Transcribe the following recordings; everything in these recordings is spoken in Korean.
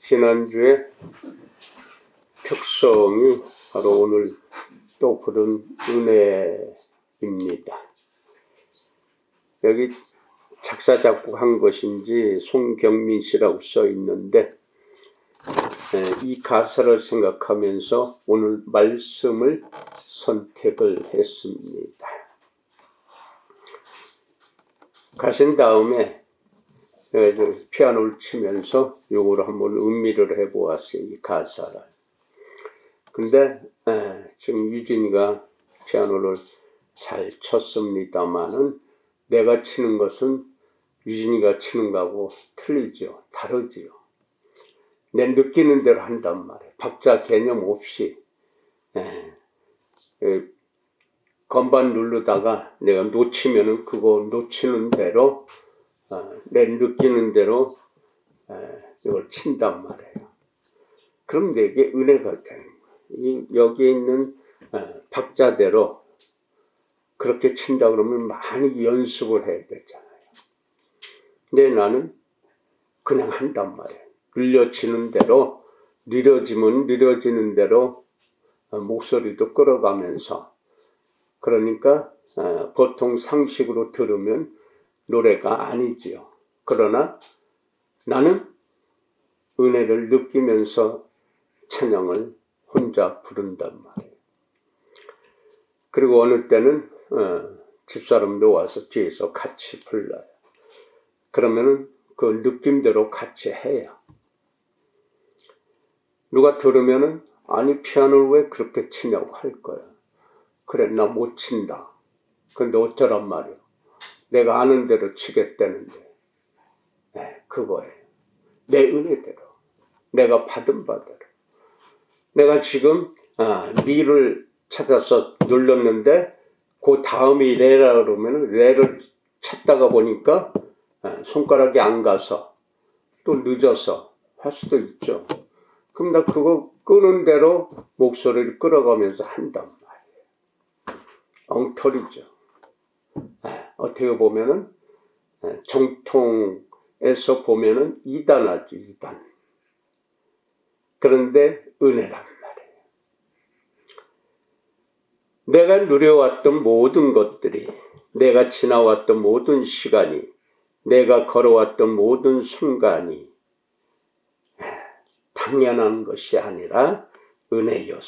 지난주에 특성이 바로 오늘 또 그런 은혜입니다. 여기 작사 작곡한 것인지 송경민 씨라고 써 있는데 이 가사를 생각하면서 오늘 말씀을 선택을 했습니다. 가신 다음에 피아노를 치면서 요거를 한번 음미를 해보았어요. 이 가사를. 근데 지금 유진이가 피아노를 잘 쳤습니다마는 내가 치는 것은 유진이가 치는 거하고 틀리죠. 다르지요. 내 느끼는 대로 한단 말이에요. 박자 개념 없이 건반 누르다가 내가 놓치면은 그거 놓치는 대로 내 느끼는 대로 이걸 친단 말이에요. 그럼 내게 은혜가 되는 거예요. 여기 있는 박자대로 그렇게 친다 그러면 많이 연습을 해야 되잖아요. 근데 나는 그냥 한단 말이에요. 늘려치는 대로, 느려지면 느려지는 대로 목소리도 끌어가면서. 그러니까 보통 상식으로 들으면 노래가 아니지요. 그러나 나는 은혜를 느끼면서 찬양을 혼자 부른단 말이에요. 그리고 어느 때는 집사람도 와서 뒤에서 같이 불러요. 그러면은 그 느낌대로 같이 해요. 누가 들으면은 아니 피아노를 왜 그렇게 치냐고 할 거야. 그래 나 못 친다. 근데 어쩌란 말이야. 내가 아는 대로 치겠다는데. 그거예요. 내 은혜대로. 내가 받은 바대로. 내가 지금 미를 찾아서 눌렀는데 그 다음이 레라 그러면 레를 찾다가 보니까 손가락이 안 가서 또 늦어서 할 수도 있죠. 그럼 나 그거 끄는 대로 목소리를 끌어가면서 한단 말이에요. 엉터리죠. 어떻게 보면은 정통에서 보면은 이단하죠. 이단. 그런데 은혜란 말이에요. 내가 누려왔던 모든 것들이, 내가 지나왔던 모든 시간이, 내가 걸어왔던 모든 순간이 당연한 것이 아니라 은혜였어.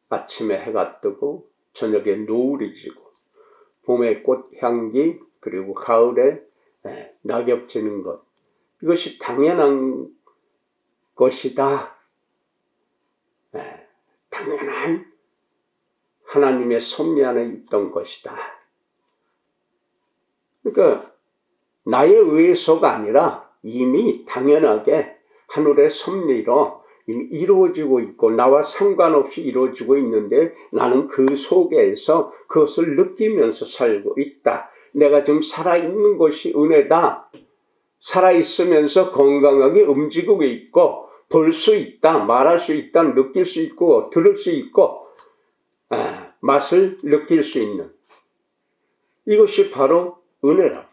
아침에 해가 뜨고 저녁에 노을이 지고 봄의 꽃향기 그리고 가을에 낙엽 지는 것, 이것이 당연한 것이다. 당연한 하나님의 섭리 안에 있던 것이다. 그러니까 나의 의해서가 아니라 이미 당연하게 하늘의 섭리로 이미 이루어지고 있고 나와 상관없이 이루어지고 있는데 나는 그 속에서 그것을 느끼면서 살고 있다. 내가 지금 살아있는 것이 은혜다. 살아있으면서 건강하게 움직이고 있고 볼 수 있다, 말할 수 있다, 느낄 수 있고 들을 수 있고 맛을 느낄 수 있는 이것이 바로 은혜란 말이에요.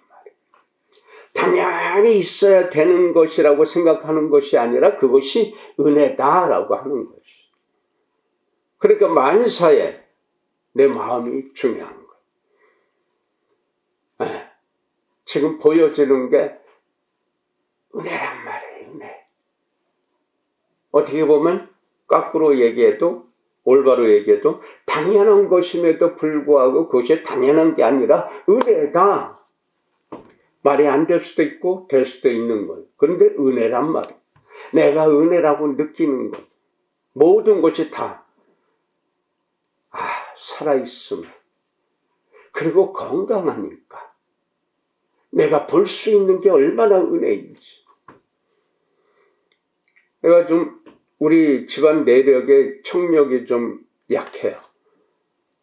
당연히 있어야 되는 것이라고 생각하는 것이 아니라 그것이 은혜다라고 하는 것이죠. 그러니까 만사에 내 마음이 중요한 거예요. 지금 보여지는 게 은혜란 말이에요. 은혜. 어떻게 보면 거꾸로 얘기해도 올바로 얘기해도 당연한 것임에도 불구하고 그것이 당연한 게 아니라 은혜다. 말이 안 될 수도 있고 될 수도 있는 거예요. 그런데 은혜란 말이에요. 내가 은혜라고 느끼는 것. 모든 것이 다 살아있음. 그리고 건강하니까. 내가 볼 수 있는 게 얼마나 은혜인지. 내가 좀 우리 집안 내력의 청력이 좀 약해요.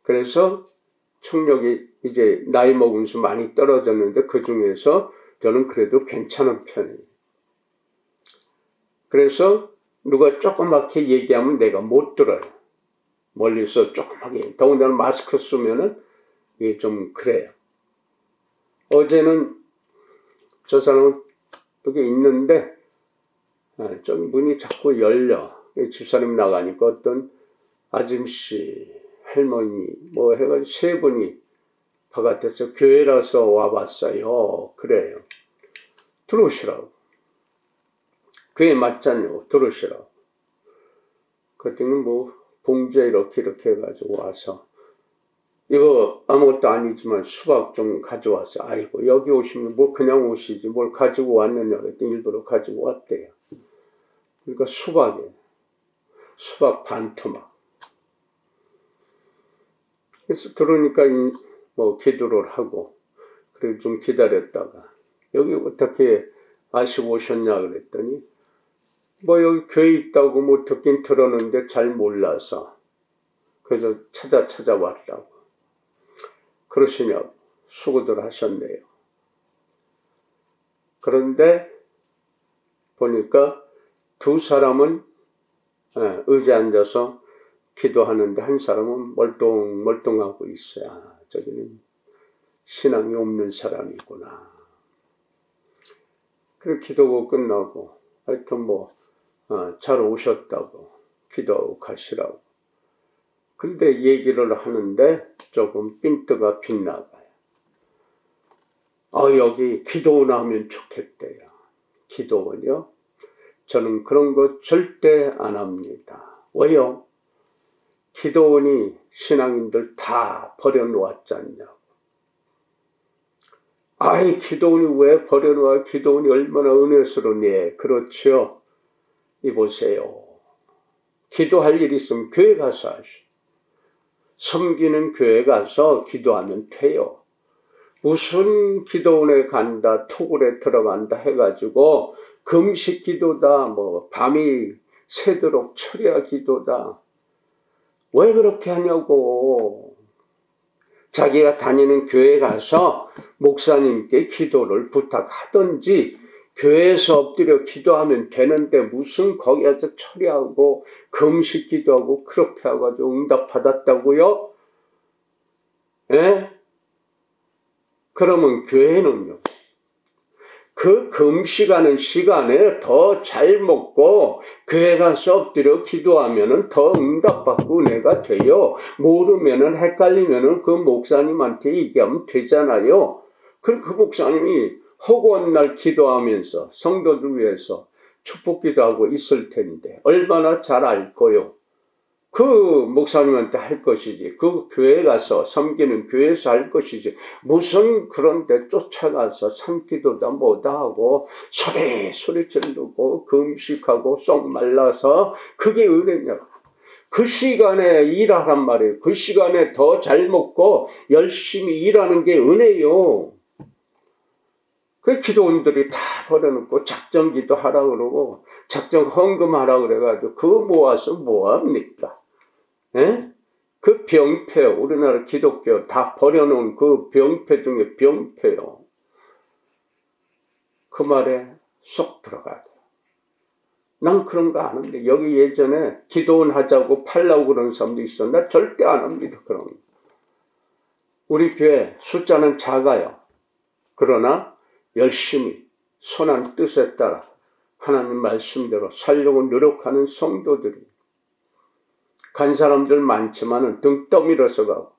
그래서 청력이 이제 나이 먹으면서 많이 떨어졌는데 그 중에서 저는 그래도 괜찮은 편이에요. 그래서 누가 조그맣게 얘기하면 내가 못 들어요. 멀리서 조그맣게. 더군다나 마스크 쓰면은 이게 좀 그래요. 어제는 저 사람은 여기 있는데 좀 문이 자꾸 열려. 집사님 나가니까 어떤 아줌씨, 할머니 뭐 해가지고 세 분이 바깥에서 교회라서 와봤어요. 그래요. 들어오시라고. 교회 맞잖요. 들어오시라고. 그랬더니 뭐 봉지에 이렇게 해가지고 와서 이거 아무것도 아니지만 수박 좀 가져왔어. 아이고 여기 오시면 뭐 그냥 오시지 뭘 가지고 왔느냐 그랬더니 일부러 가지고 왔대요. 그러니까 수박 반 토막. 그래서 들어오니까 뭐 기도를 하고 그리고 좀 기다렸다가 여기 어떻게 아시고 오셨냐 그랬더니 뭐 여기 교회 있다고 뭐 듣긴 들었는데 잘 몰라서 그래서 찾아왔다고. 그러시냐고 수고들 하셨네요. 그런데 보니까 두 사람은 의자에 앉아서 기도하는데 한 사람은 멀뚱멀뚱하고 있어요. 아, 저기는 신앙이 없는 사람이구나. 그리고 기도가 끝나고 하여튼 뭐 잘 오셨다고 기도하고 가시라고. 근데 얘기를 하는데 조금 핀트가 빗나가요. 여기 기도원 하면 좋겠대요. 기도원이요? 저는 그런 거 절대 안 합니다. 왜요? 기도원이 신앙인들 다 버려놓았잖냐고. 아이 기도원이 왜 버려놓아? 기도원이 얼마나 은혜스러우니. 그렇죠. 이보세요. 기도할 일 있으면 교회 가서 하시오. 섬기는 교회 가서 기도하면 돼요. 무슨 기도원에 간다, 토굴에 들어간다 해가지고 금식 기도다, 뭐 밤이 새도록 철야 기도다. 왜 그렇게 하냐고. 자기가 다니는 교회 가서 목사님께 기도를 부탁하든지 교회에서 엎드려 기도하면 되는데 무슨 거기 가서 철야하고 금식 기도하고 그렇게 해가지고 응답 받았다고요? 예? 그러면 교회는요. 그 금식하는 시간에 더 잘 먹고 교회 가서 엎드려 기도하면은 더 응답받고 은혜가 돼요. 모르면은 헷갈리면은 그 목사님한테 얘기하면 되잖아요. 그 목사님이 허구한 날 기도하면서 성도들 위해서 축복 기도하고 있을 텐데 얼마나 잘 알 거요. 그 목사님한테 할 것이지. 그 교회 가서 섬기는 교회에서 할 것이지. 무슨 그런 데 쫓아가서 산기도다 뭐다 하고 소리 지르고 금식하고 쏙 말라서 그게 은혜냐. 그 시간에 일하란 말이에요. 그 시간에 더 잘 먹고 열심히 일하는 게 은혜요. 그 기도원들이 다 버려놓고 작정기도 하라 그러고 작정 헌금하라 그래가지고 그거 모아서 뭐합니까? 예? 그 병폐, 우리나라 기독교 다 버려놓은 그 병폐 중에 병폐요. 그 말에 쏙 들어가야 돼. 난 그런 거 안 합니다. 여기 예전에 기도원 하자고 팔라고 그런 사람도 있어. 나 절대 안 합니다. 그런 거. 우리 교회 숫자는 작아요. 그러나 열심히 선한 뜻에 따라 하나님 말씀대로 살려고 노력하는 성도들이 간 사람들 많지만은 등 떠밀어서 가고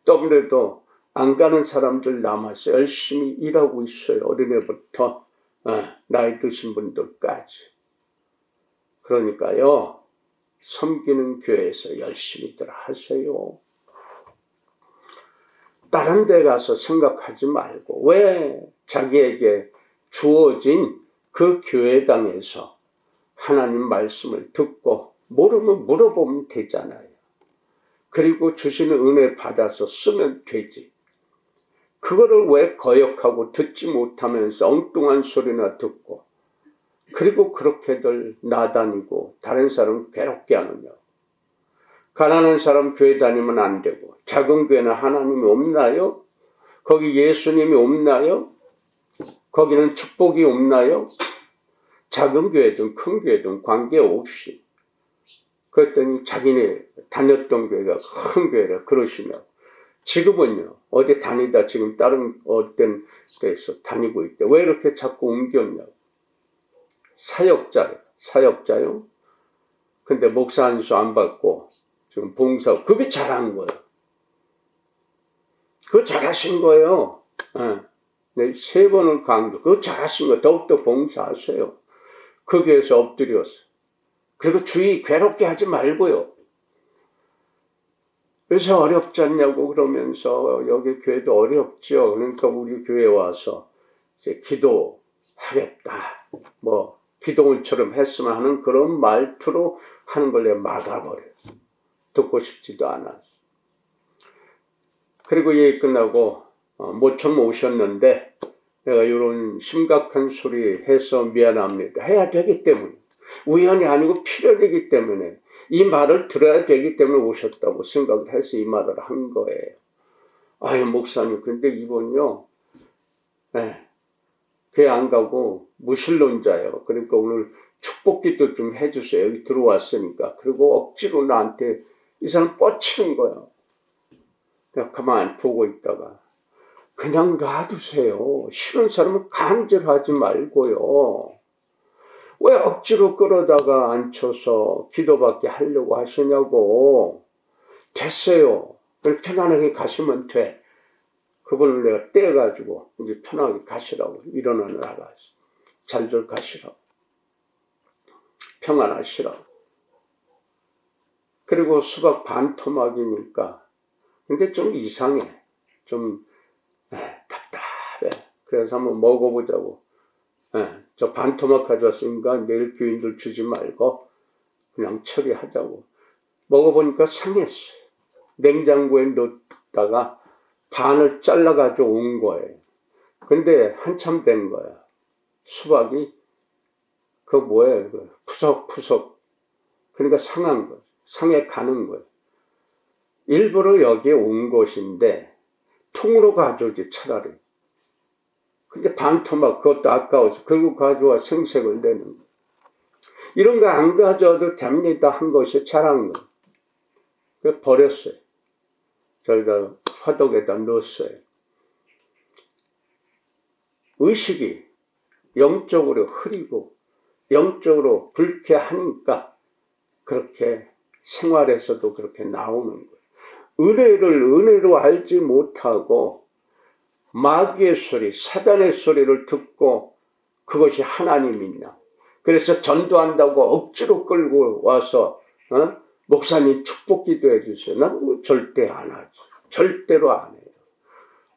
떠밀어도 안 가는 사람들 남아서 열심히 일하고 있어요. 어린애부터 나이 드신 분들까지. 그러니까요. 섬기는 교회에서 열심히들 하세요. 다른 데 가서 생각하지 말고 왜 자기에게 주어진 그 교회당에서 하나님 말씀을 듣고 모르면 물어보면 되잖아요. 그리고 주시는 은혜 받아서 쓰면 되지. 그거를 왜 거역하고 듣지 못하면서 엉뚱한 소리나 듣고 그리고 그렇게들 나다니고 다른 사람 괴롭게 하느냐. 가난한 사람 교회 다니면 안 되고 작은 교회는 하나님이 없나요? 거기 예수님이 없나요? 거기는 축복이 없나요? 작은 교회든 큰 교회든 관계없이. 그랬더니 자기네 다녔던 교회가 큰 교회라 그러시며 지금은요 어디 다니다 지금 다른 어떤 데서 다니고 있대. 왜 이렇게 자꾸 옮겼냐고. 사역자래. 사역자요. 근데 목사 안수 안 받고 지금 봉사, 그게 잘한 거예요. 그거 잘하신 거예요. 네, 3번을 강조, 그거 잘하신 거예요. 더욱더 봉사하세요. 거기에서 엎드렸어. 그리고 주의 괴롭게 하지 말고요. 그래서 어렵지 않냐고 그러면서 여기 교회도 어렵죠. 그러니까 우리 교회 와서 이제 기도하겠다. 뭐 기도원처럼 했으면 하는 그런 말투로 하는 걸 내가 막아버려요. 듣고 싶지도 않아서. 그리고 얘기 끝나고 모처럼 오셨는데 내가 이런 심각한 소리 해서 미안합니다. 해야 되기 때문에. 우연이 아니고 필요되기 때문에 이 말을 들어야 되기 때문에 오셨다고 생각을 해서 이 말을 한 거예요. 아유 목사님 근데 이번요 교회 안 가고 무신론자예요. 그러니까 오늘 축복기도 좀 해주세요. 여기 들어왔으니까. 그리고 억지로 나한테 이 사람 뻗치는 거야. 그냥 가만히 보고 있다가 그냥 놔두세요. 싫은 사람은 강제로 하지 말고요. 왜 억지로 끌어다가 앉혀서 기도받게 하려고 하시냐고. 됐어요. 편안하게 가시면 돼. 그분을 내가 떼가지고 이제 편하게 가시라고. 일어나 나가서 잘들 가시라고. 평안하시라고. 그리고 수박 반토막이니까 근데 좀 이상해. 좀 답답해. 그래서 한번 먹어보자고. 저 반토막 가져왔으니까 내일 교인들 주지 말고 그냥 처리하자고. 먹어보니까 상했어. 냉장고에 넣다가 반을 잘라가지고 온 거예요. 근데 한참 된 거야. 수박이 그 뭐예요? 푸석푸석. 그러니까 상한 거예요. 상해 가는 거예요. 일부러 여기에 온 것인데 통으로 가져오지 차라리. 근데 반토막 그것도 아까워서 결국 가져와 생색을 내는 거예요. 이런 거 안 가져와도 됩니다 한 것이 잘한 거예요. 그래서 버렸어요. 저희가 화덕에다 넣었어요. 의식이 영적으로 흐리고 영적으로 불쾌하니까 그렇게 생활에서도 그렇게 나오는 거예요. 은혜를 은혜로 알지 못하고 마귀의 소리, 사단의 소리를 듣고 그것이 하나님이냐. 그래서 전도한다고 억지로 끌고 와서 목사님 축복 기도해 주세요. 난 절대 안 하지. 절대로 안 해요.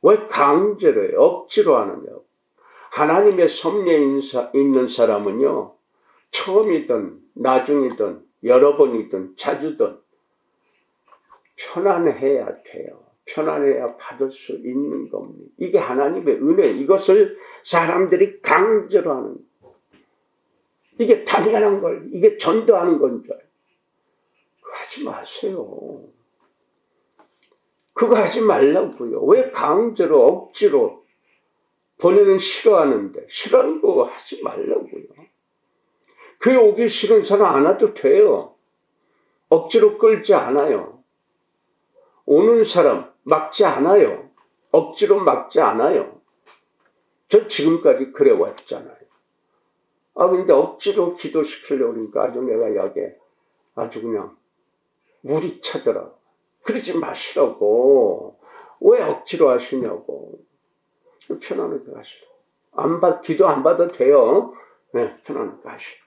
왜 강제로 해요? 억지로 하느냐고. 하나님의 섭리에 있는 사람은요. 처음이든 나중이든 여러 번이든 자주든 편안해야 돼요. 편안해야 받을 수 있는 겁니다. 이게 하나님의 은혜. 이것을 사람들이 강제로 하는 거예요. 이게 당연한 걸. 이게 전도하는 건 줄. 그거 하지 마세요. 그거 하지 말라고요. 왜 강제로 억지로 본인은 싫어하는데 싫어하는 거 하지 말라고요. 교회 오기 싫은 사람 안 와도 돼요. 억지로 끌지 않아요. 오는 사람 막지 않아요. 억지로 막지 않아요. 저 지금까지 그래 왔잖아요. 근데 억지로 기도시키려고 그러니까 아주 내가 여기에 아주 그냥 물이 차더라. 그러지 마시라고. 왜 억지로 하시냐고. 편안하게 하시라고. 기도 안 받아도 돼요. 네, 편안하게 하시라고.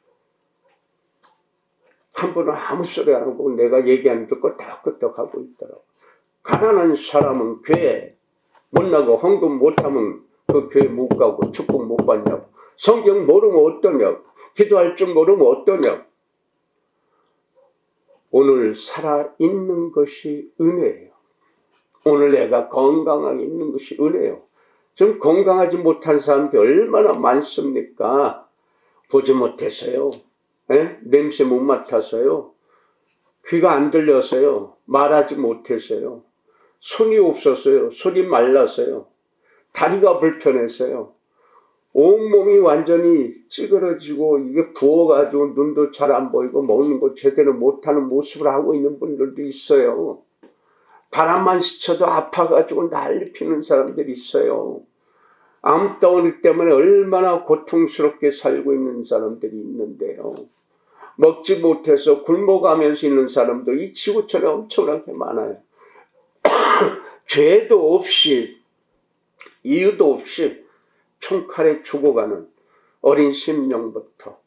한 번은 아무 소리 안 하고 내가 얘기하는 거 끄떡끄떡 하고 있더라고. 가난한 사람은 교회 못 나고 헌금 못하면 그 교회 못 가고 축복 못 받냐고. 성경 모르면 어떠냐고. 기도할 줄 모르면 어떠냐고. 오늘 살아있는 것이 은혜예요. 오늘 내가 건강하게 있는 것이 은혜예요. 좀 건강하지 못한 사람들이 얼마나 많습니까? 보지 못해서요. 냄새 못 맡아서요. 귀가 안 들려서요. 말하지 못해서요. 손이 없었어요. 손이 말라서요. 다리가 불편해서요. 온몸이 완전히 찌그러지고 이게 부어가지고 눈도 잘 안 보이고 먹는 거 제대로 못하는 모습을 하고 있는 분들도 있어요. 바람만 스쳐도 아파가지고 난리 피는 사람들이 있어요. 암덩어리 때문에 얼마나 고통스럽게 살고 있는 사람들이 있는데요. 먹지 못해서 굶어가면서 있는 사람도 이 지구촌에 엄청나게 많아요. 죄도 없이 이유도 없이 총칼에 죽어가는 어린 심령부터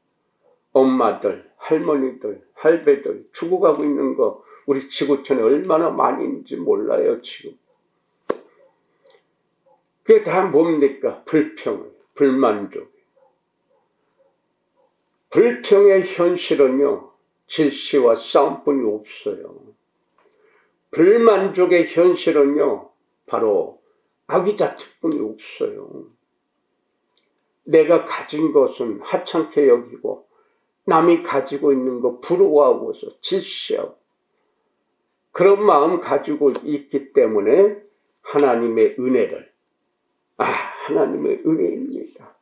엄마들, 할머니들, 할배들 죽어가고 있는 거 우리 지구촌에 얼마나 많이 있는지 몰라요 지금. 그게 다 뭡니까? 불평, 불만족. 불평의 현실은요, 질시와 싸움뿐이 없어요. 불만족의 현실은요, 바로 아기자특뿐이 없어요. 내가 가진 것은 하찮게 여기고 남이 가지고 있는 거 부러워하고서 질시하고 그런 마음 가지고 있기 때문에 하나님의 은혜를 하나님의 은혜입니다.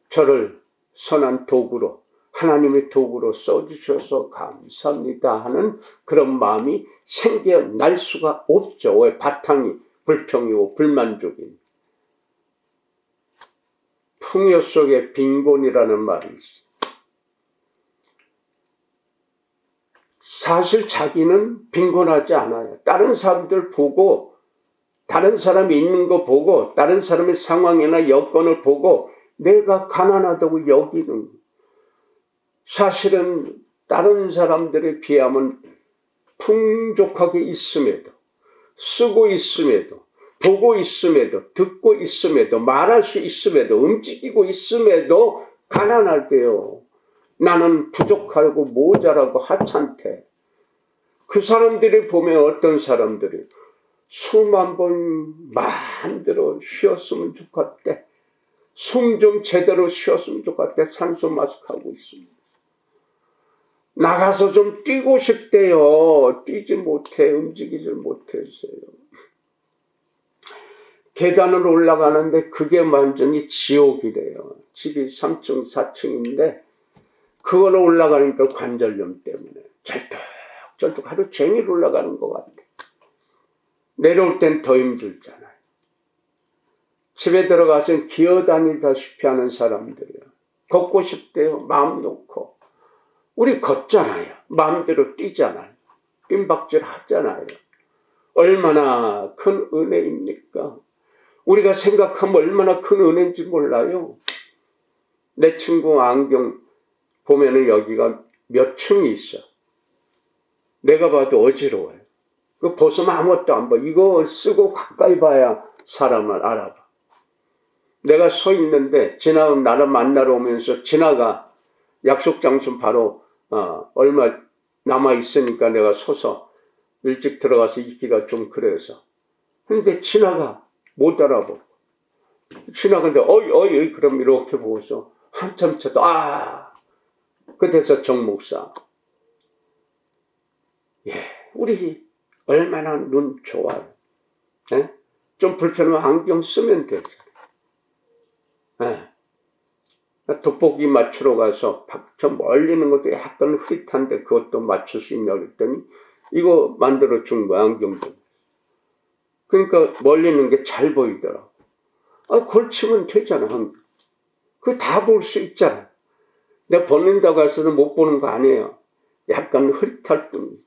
저를 선한 도구로 하나님의 도구로 써주셔서 감사합니다 하는 그런 마음이 생겨날 수가 없죠. 왜? 바탕이 불평이고 불만족입니다. 풍요 속에 빈곤이라는 말이 있어요. 사실 자기는 빈곤하지 않아요. 다른 사람들 보고 다른 사람이 있는 거 보고 다른 사람의 상황이나 여건을 보고 내가 가난하다고 여기는 사실은 다른 사람들에 비하면 풍족하게 있음에도 쓰고 있음에도 보고 있음에도 듣고 있음에도 말할 수 있음에도 움직이고 있음에도 가난하대요. 나는 부족하고 모자라고 하찮대. 그 사람들이 보면 어떤 사람들이 수만 번 마음대로 쉬었으면 좋겠대. 숨 좀 제대로 쉬었으면 좋겠대. 산소 마스크 하고 있습니다. 나가서 좀 뛰고 싶대요. 뛰지 못해. 움직이지 못했어요. 계단을 올라가는데 그게 완전히 지옥이래요. 집이 3층, 4층인데 그거는 올라가니까 관절염 때문에 절뚝절뚝 하루 종일 올라가는 것 같아. 내려올 땐 더 힘들잖아요. 집에 들어가서 기어다니다시피 하는 사람들이요. 걷고 싶대요. 마음 놓고. 우리 걷잖아요. 마음대로 뛰잖아요. 뜀박질 하잖아요. 얼마나 큰 은혜입니까? 우리가 생각하면 얼마나 큰 은혜인지 몰라요. 내 친구 안경 보면은 여기가 몇 층이 있어. 내가 봐도 어지러워요. 그거 벗으면 아무것도 안 보여. 이거 쓰고 가까이 봐야 사람을 알아봐. 내가 서 있는데 지나온 나를 만나러 오면서 지나가 약속 장소 바로 얼마 남아 있으니까 내가 서서 일찍 들어가서 있기가 좀 그래서. 근데 지나가 못 알아보고 지나가는데 어이 그럼 이렇게 보고서 한참 쳐도 그때서 정 목사. 우리 얼마나 눈 좋아요. 좀 불편하면 안경 쓰면 되잖아요. 돋보기 맞추러 가서 저 멀리 있는 것도 약간 흐릿한데 그것도 맞출 수 있냐고 그랬더니 이거 만들어 준 거야, 안경도. 그러니까 멀리 있는 게 잘 보이더라고. 걸치면 되잖아. 그거 다 볼 수 있잖아. 내가 벗는다고 해서는 못 보는 거 아니에요. 약간 흐릿할 뿐이지.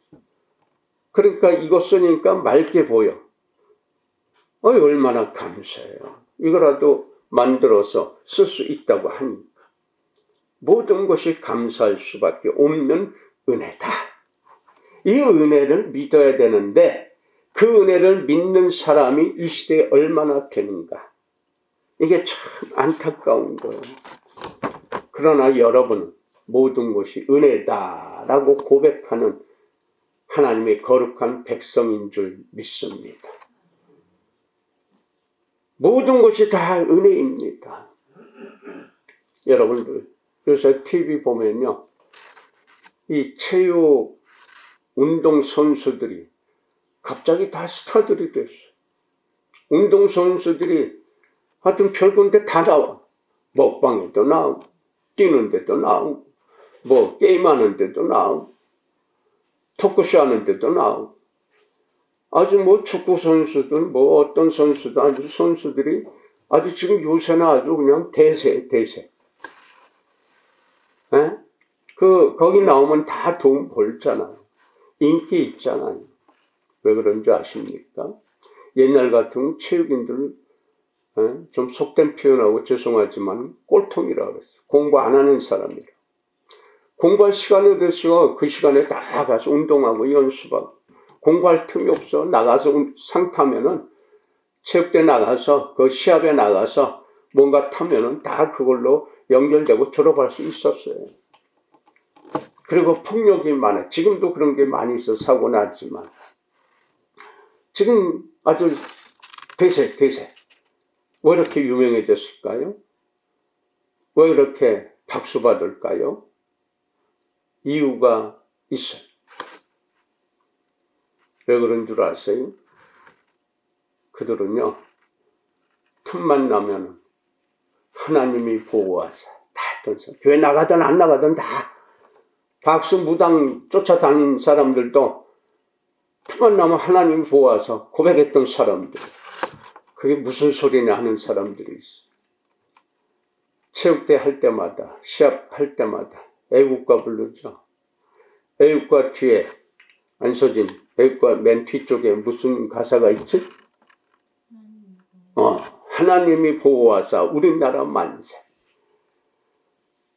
그러니까 이거 쓰니까 맑게 보여. 얼마나 감사해요. 이거라도 만들어서 쓸 수 있다고 하니까. 모든 것이 감사할 수밖에 없는 은혜다. 이 은혜를 믿어야 되는데 그 은혜를 믿는 사람이 이 시대에 얼마나 되는가. 이게 참 안타까운 거예요. 그러나 여러분은 모든 것이 은혜다라고 고백하는 하나님의 거룩한 백성인 줄 믿습니다. 모든 것이 다 은혜입니다. 여러분들, 그래서 TV 보면요. 이 체육 운동 선수들이 갑자기 다 스타들이 됐어. 운동 선수들이 하여튼 별건데 다 나와. 먹방에도 나오고, 뛰는 데도 나오고, 뭐 게임하는 데도 나오고, 토크쇼 하는 데도 나오고. 아주 뭐 축구 선수들, 뭐 어떤 선수도 아주 선수들이 아주 지금 요새는 아주 그냥 대세. 에? 거기 나오면 다 돈 벌잖아요. 인기 있잖아요. 왜 그런 줄 아십니까? 옛날 같은 체육인들, 좀 속된 표현하고 죄송하지만 꼴통이라고 그랬어요. 공부 안 하는 사람이라. 공부할 시간이 어딨어? 그 시간에 다 가서 운동하고 연습하고. 공부할 틈이 없어. 나가서 상 타면은, 체육대 나가서, 그 시합에 나가서 뭔가 타면은 다 그걸로 연결되고 졸업할 수 있었어요. 그리고 폭력이 많아요. 지금도 그런 게 많이 있어. 사고 났지만. 지금 아주 대세. 왜 이렇게 유명해졌을까요? 왜 이렇게 박수 받을까요? 이유가 있어요. 왜 그런 줄 아세요? 그들은요, 틈만 나면 하나님이 보호하사 다 했던 사람. 교회 나가든 안 나가든 다 박수 무당 쫓아다닌 사람들도 틈만 나면 하나님이 보호하사 고백했던 사람들. 그게 무슨 소리냐 하는 사람들이 있어. 체육대 할 때마다, 시합 할 때마다 애국가 부르죠. 애국가 뒤에 안서진, 애국가 맨 뒤쪽에 무슨 가사가 있지? 하나님이 보호하사 우리나라 만세.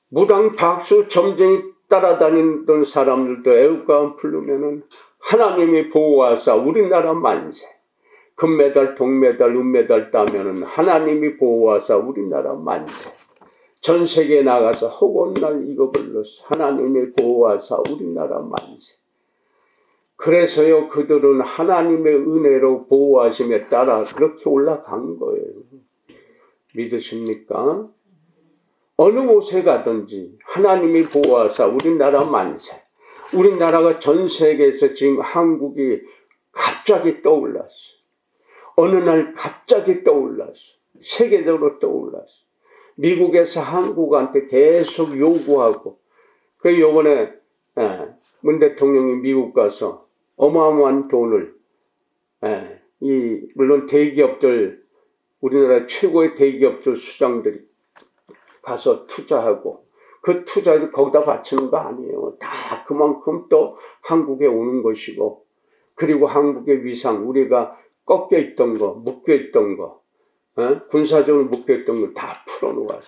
무당 박수 점쟁이 따라다니던 사람들도 애국가 부르면은 하나님이 보호하사 우리나라 만세. 금메달, 동메달, 은메달 따면은 하나님이 보호하사 우리나라 만세. 전 세계에 나가서 허곤날 이거 불렀어. 하나님이 보호하사 우리나라 만세. 그래서요, 그들은 하나님의 은혜로 보호하심에 따라 그렇게 올라간 거예요. 믿으십니까? 어느 곳에 가든지 하나님이 보호하사 우리나라 만세. 우리나라가 전 세계에서 지금 한국이 갑자기 떠올랐어. 어느 날 갑자기 떠올랐어. 세계적으로 떠올랐어. 미국에서 한국한테 계속 요구하고, 요번에 문 대통령이 미국 가서 어마어마한 돈을, 물론 대기업들, 우리나라 최고의 대기업들 수장들이 가서 투자하고, 그 투자를 거기다 바치는 거 아니에요. 다 그만큼 또 한국에 오는 것이고, 그리고 한국의 위상, 우리가 꺾여 있던 거, 묶여 있던 거, 군사적으로 묶여있던 걸 다 풀어놓았어.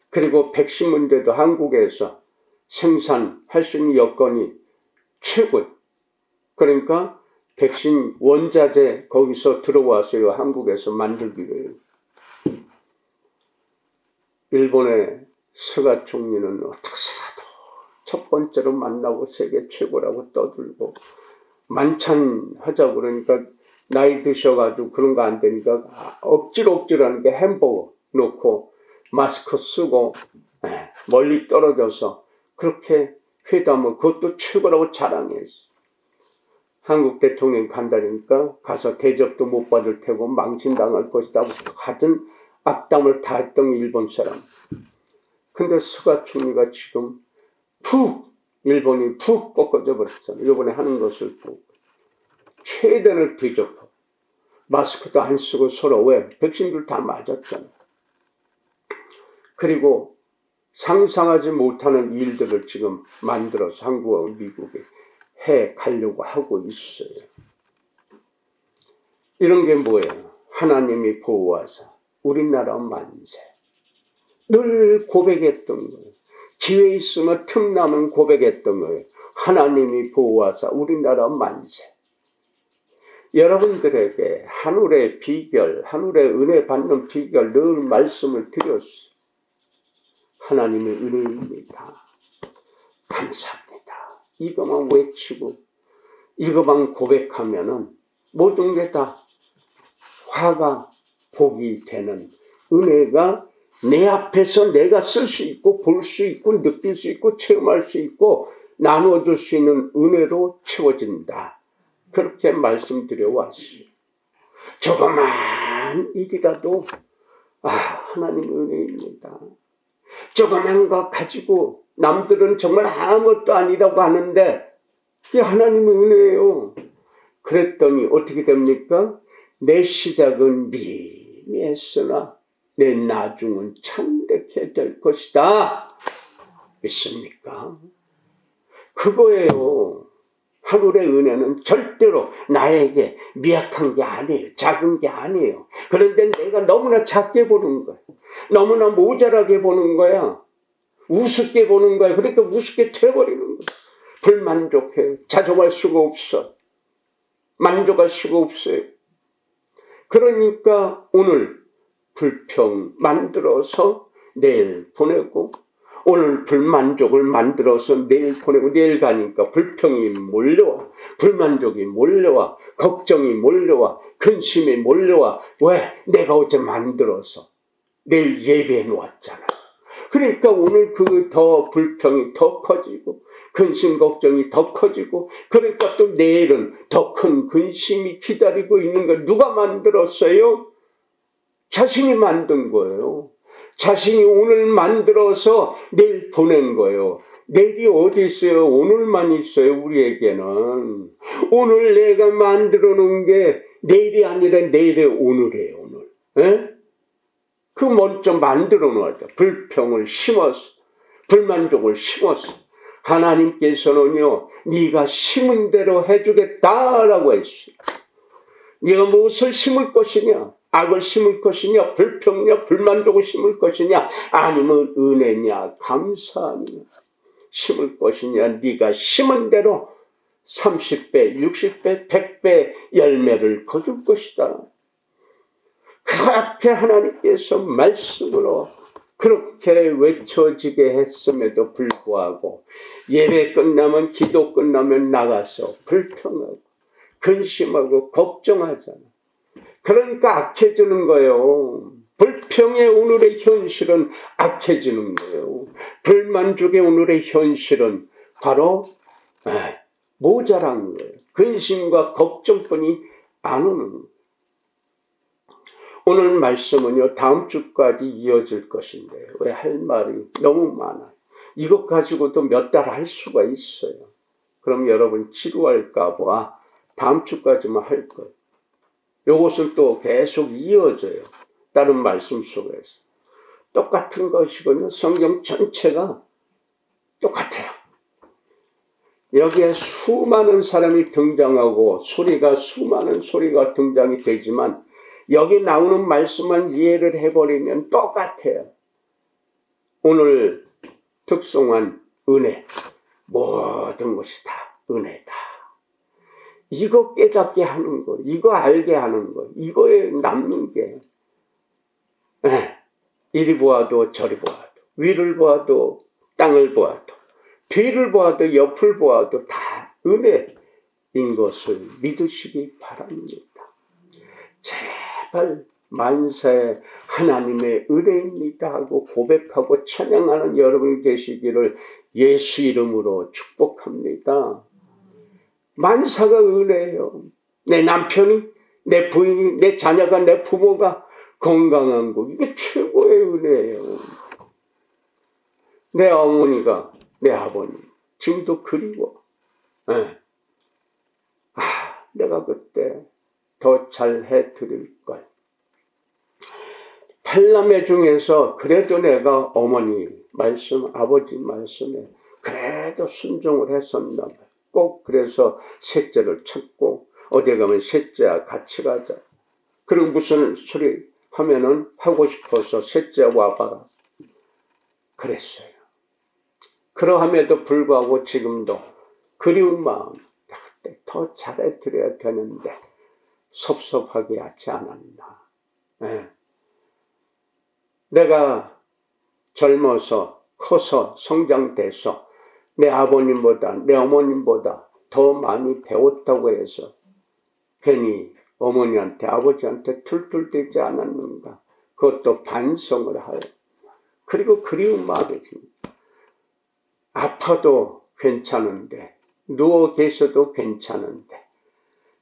그리고 백신 문제도 한국에서 생산할 수 있는 여건이 최고. 그러니까 백신 원자재 거기서 들어왔어요. 한국에서 만들기로 해요. 일본의 스가 총리는 어떻게라도 첫 번째로 만나고 세계 최고라고 떠들고 만찬하자고 그러니까 나이 드셔가지고 그런 거 안 되니까 억지로 하는 게 햄버거 놓고 마스크 쓰고 멀리 떨어져서 그렇게 회담을 그것도 최고라고 자랑했어. 한국 대통령이 간다니까 가서 대접도 못 받을 테고 망신당할 것이다. 같은 악담을 다 했던 일본 사람. 근데 스가 총리가 지금 일본이 푹 꺾어져 버렸잖아. 이번에 하는 것을 보고. 최대를 뒤집어. 마스크도 안 쓰고 서로 왜? 백신들 다 맞았잖아. 그리고 상상하지 못하는 일들을 지금 만들어서 한국하고 미국에 해 가려고 하고 있어요. 이런 게 뭐예요? 하나님이 보호하사 우리나라 만세. 늘 고백했던 거예요. 기회 있으면 틈나면 고백했던 거예요. 하나님이 보호하사 우리나라 만세. 여러분들에게 하늘의 비결, 하늘의 은혜 받는 비결 늘 말씀을 드렸어요. 하나님의 은혜입니다. 감사합니다. 이것만 외치고 이것만 고백하면은 모든 게 다 화가 복이 되는 은혜가 내 앞에서 내가 쓸 수 있고 볼 수 있고 느낄 수 있고 체험할 수 있고 나누어줄 수 있는 은혜로 채워진다. 그렇게 말씀드려 왔어요. 조그만 일이라도 하나님 은혜입니다. 조그만 거 가지고 남들은 정말 아무것도 아니라고 하는데 이게 하나님의 은혜예요. 그랬더니 어떻게 됩니까? 내 시작은 열심히 했으나 내 나중은 참되게 될 것이다. 믿습니까? 그거예요. 하늘의 은혜는 절대로 나에게 미약한 게 아니에요. 작은 게 아니에요. 그런데 내가 너무나 작게 보는 거야. 너무나 모자라게 보는 거야. 우습게 보는 거야. 그러니까 우습게 돼버리는 거야. 불만족해. 자족할 수가 없어. 만족할 수가 없어요. 그러니까 오늘 불평 만들어서 내일 보내고, 오늘 불만족을 만들어서 내일 보내고, 내일 가니까 불평이 몰려와, 불만족이 몰려와, 걱정이 몰려와, 근심이 몰려와. 왜? 내가 어제 만들어서 내일 예배해 놓았잖아. 그러니까 오늘 더 불평이 더 커지고, 근심 걱정이 더 커지고, 그러니까 또 내일은 더 큰 근심이 기다리고 있는 걸 누가 만들었어요? 자신이 만든 거예요. 자신이 오늘 만들어서 내일 보낸 거예요. 내일이 어디 있어요? 오늘만 있어요. 우리에게는. 오늘 내가 만들어 놓은 게 내일이 아니라 내일의 오늘이에요. 오늘. 에? 그 먼저 만들어 놓았죠. 불평을 심어서, 불만족을 심어서. 하나님께서는요, 네가 심은 대로 해주겠다라고 했어요. 네가 무엇을 심을 것이냐? 악을 심을 것이냐? 불평이냐? 불만족을 심을 것이냐? 아니면 은혜냐? 감사하냐? 심을 것이냐? 네가 심은 대로 30배, 60배, 100배 열매를 거둘 것이다. 그렇게 하나님께서 말씀으로 그렇게 외쳐지게 했음에도 불구하고 예배 끝나면, 기도 끝나면 나가서 불평하고 근심하고 걱정하잖아. 그러니까 악해지는 거예요. 불평의 오늘의 현실은 악해지는 거예요. 불만족의 오늘의 현실은 바로 모자란 거예요. 근심과 걱정뿐이 안 오는 거예요. 오늘 말씀은요, 다음 주까지 이어질 것인데, 왜 할 말이 너무 많아요. 이것 가지고도 몇 달 할 수가 있어요. 그럼 여러분 지루할까 봐 다음 주까지만 할 거예요. 이것은 또 계속 이어져요. 다른 말씀 속에서. 똑같은 것이거든요. 성경 전체가 똑같아요. 여기에 수많은 사람이 등장하고 수많은 소리가 등장이 되지만 여기 나오는 말씀만 이해를 해버리면 똑같아요. 오늘 특송한 은혜. 모든 것이 다 은혜다. 이거 깨닫게 하는 거, 이거 알게 하는 거, 이거에 남는 게 이리 보아도 저리 보아도, 위를 보아도 땅을 보아도, 뒤를 보아도 옆을 보아도 다 은혜인 것을 믿으시기 바랍니다. 제발 만세 하나님의 은혜입니다 하고 고백하고 찬양하는 여러분이 되시기를 예수 이름으로 축복합니다. 만사가 은혜예요. 내 남편이, 내 부인이, 내 자녀가, 내 부모가 건강한 거, 이게 최고의 은혜예요. 내 어머니가, 내 아버님 지금도 그리워. 내가 그때 더 잘해 드릴 걸. 8남매 중에서 그래도 내가 어머니 말씀, 아버지 말씀에 그래도 순종을 했었나 봐요. 꼭 그래서 셋째를 찾고 어디 가면 셋째와 같이 가자. 그리고 무슨 소리 하면은 하고 싶어서 셋째 와봐라. 그랬어요. 그러함에도 불구하고 지금도 그리운 마음, 그때 더 잘해드려야 되는데 섭섭하게 하지 않았나. 내가 젊어서 커서 성장돼서 내 아버님보다 내 어머님보다 더 많이 배웠다고 해서 괜히 어머니한테 아버지한테 툴툴대지 않았는가. 그것도 반성을 하여. 그리고 그리운 마음이 듭니다. 아파도 괜찮은데, 누워 계셔도 괜찮은데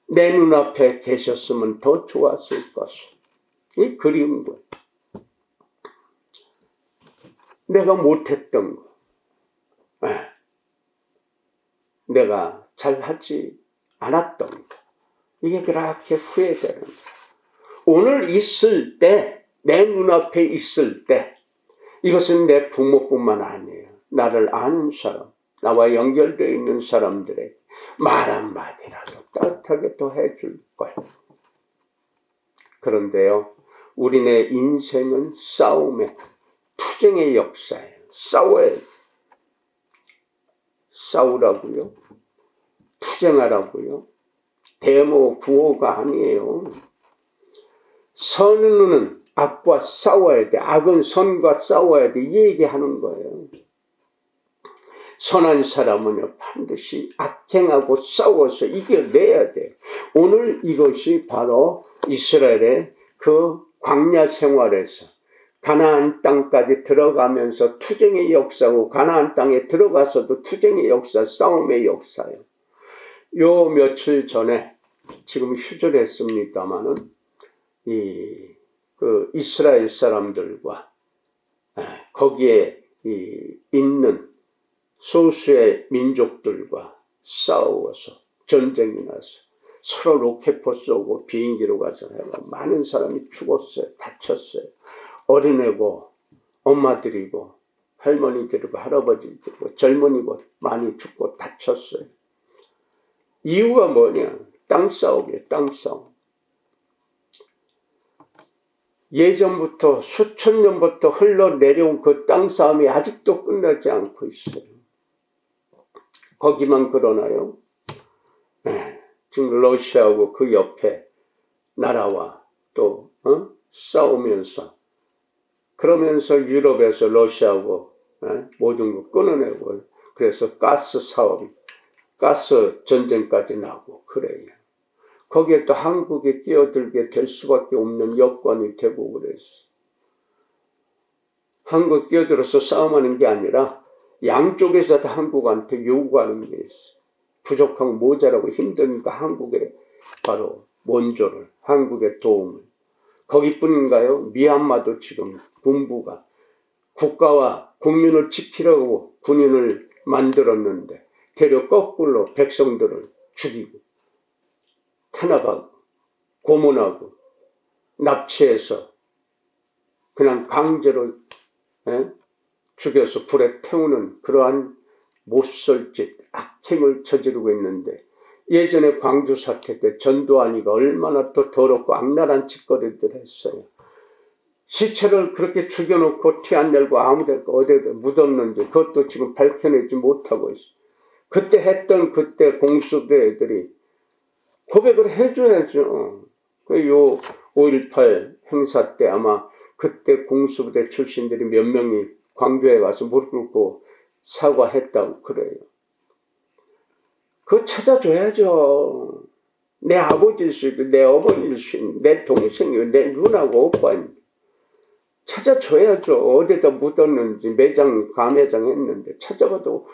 내 눈앞에 계셨으면 더 좋았을 것을. 이 그리운 거예요. 내가 못했던 거, 내가 잘하지 않았던 거, 이게 그렇게 후회되는 거예요. 오늘 있을 때, 내 눈앞에 있을 때, 이것은 내 부모뿐만 아니에요. 나를 아는 사람, 나와 연결되어 있는 사람들에게 말 한마디라도 따뜻하게 또 해줄 거예요. 그런데요, 우리네 인생은 싸움의, 투쟁의 역사예요. 싸워야 싸우라고요? 투쟁하라고요? 대모 구호가 아니에요. 선은 악과 싸워야 돼. 악은 선과 싸워야 돼. 이 얘기하는 거예요. 선한 사람은요, 반드시 악행하고 싸워서 이겨내야 돼. 오늘 이것이 바로 이스라엘의 그 광야 생활에서 가나안 땅까지 들어가면서 투쟁의 역사고, 가나안 땅에 들어가서도 투쟁의 역사, 싸움의 역사예요. 요 며칠 전에 지금 휴전했습니다마는 그 이스라엘 사람들과 거기에 있는 소수의 민족들과 싸워서 전쟁이 나서 서로 로켓포 쏘고 비행기로 가서 많은 사람이 죽었어요. 다쳤어요. 어린애고 엄마들이고 할머니들이고 할아버지들이고 젊은이고 많이 죽고 다쳤어요. 이유가 뭐냐? 땅싸움이에요. 땅싸움. 예전부터 수천 년부터 흘러내려온 그 땅싸움이 아직도 끝나지 않고 있어요. 거기만 그러나요? 지금 러시아하고 그 옆에 나라와 또 싸우면서, 그러면서 유럽에서 러시아하고 모든 거 끊어내고, 그래서 가스 사업, 가스 전쟁까지 나고 그래요. 거기에 또 한국이 끼어들게 될 수밖에 없는 여건이 되고 그랬어. 한국 끼어들어서 싸움하는 게 아니라 양쪽에서 다 한국한테 요구하는 게 있어. 부족하고 모자라고 힘드니까 한국에 바로 원조를, 한국의 도움을. 거기뿐인가요? 미얀마도 지금 군부가 국가와 국민을 지키려고 군인을 만들었는데 대려 거꾸로 백성들을 죽이고 탄압하고 고문하고 납치해서 그냥 강제로 죽여서 불에 태우는 그러한 못설짓, 악행을 저지르고 있는데, 예전에 광주 사태 때 전두환이가 얼마나 또 더럽고 악랄한 짓거리들 했어요. 시체를 그렇게 죽여놓고 티 안 내고 아무데나 어디에 묻었는지 그것도 지금 밝혀내지 못하고 있어요. 그때 했던 그때 공수부대 애들이 고백을 해줘야죠. 요 5.18 행사 때 아마 그때 공수부대 출신들이 몇 명이 광주에 가서 무릎 꿇고 사과했다고 그래요. 그거 찾아줘야죠. 내 아버지일 수 있고 내 어머니일 수 있고 내 동생이고 내 누나고 오빠입니다. 찾아줘야죠. 어디다 묻었는지 매장 가매장 했는데 찾아봐도